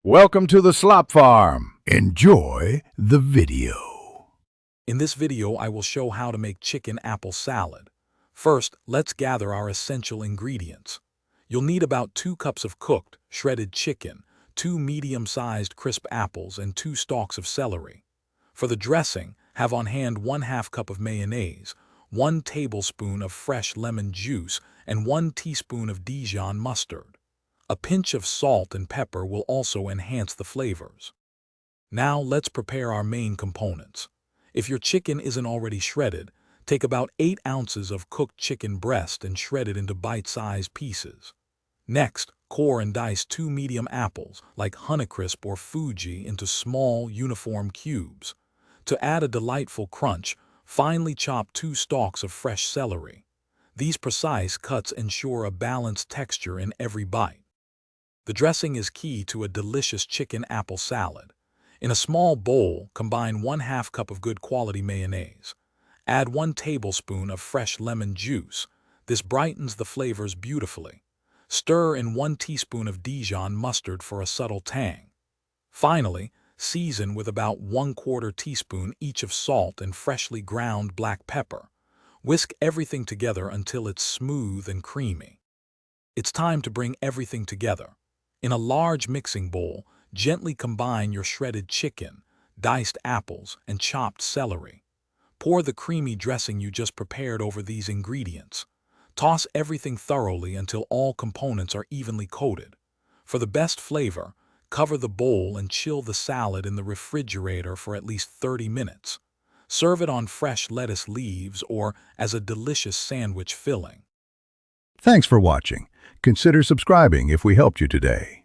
Welcome to the Slop Farm. Enjoy the video. In this video, I will show how to make chicken apple salad. First, let's gather our essential ingredients. You'll need about 2 cups of cooked, shredded chicken, 2 medium-sized crisp apples, and 2 stalks of celery. For the dressing, have on hand 1/2 cup of mayonnaise, 1 tablespoon of fresh lemon juice, and 1 teaspoon of Dijon mustard. A pinch of salt and pepper will also enhance the flavors. Now let's prepare our main components. If your chicken isn't already shredded, take about 8 ounces of cooked chicken breast and shred it into bite-sized pieces. Next, core and dice 2 medium apples, like Honeycrisp or Fuji, into small, uniform cubes. To add a delightful crunch, finely chop 2 stalks of fresh celery. These precise cuts ensure a balanced texture in every bite. The dressing is key to a delicious chicken apple salad. In a small bowl, combine 1/2 cup of good quality mayonnaise. Add 1 tablespoon of fresh lemon juice. This brightens the flavors beautifully. Stir in 1 teaspoon of Dijon mustard for a subtle tang. Finally, season with about 1/4 teaspoon each of salt and freshly ground black pepper. Whisk everything together until it's smooth and creamy. It's time to bring everything together. In a large mixing bowl, gently combine your shredded chicken, diced apples, and chopped celery. Pour the creamy dressing you just prepared over these ingredients. Toss everything thoroughly until all components are evenly coated. For the best flavor, cover the bowl and chill the salad in the refrigerator for at least 30 minutes. Serve it on fresh lettuce leaves or as a delicious sandwich filling. Thanks for watching. Consider subscribing if we helped you today.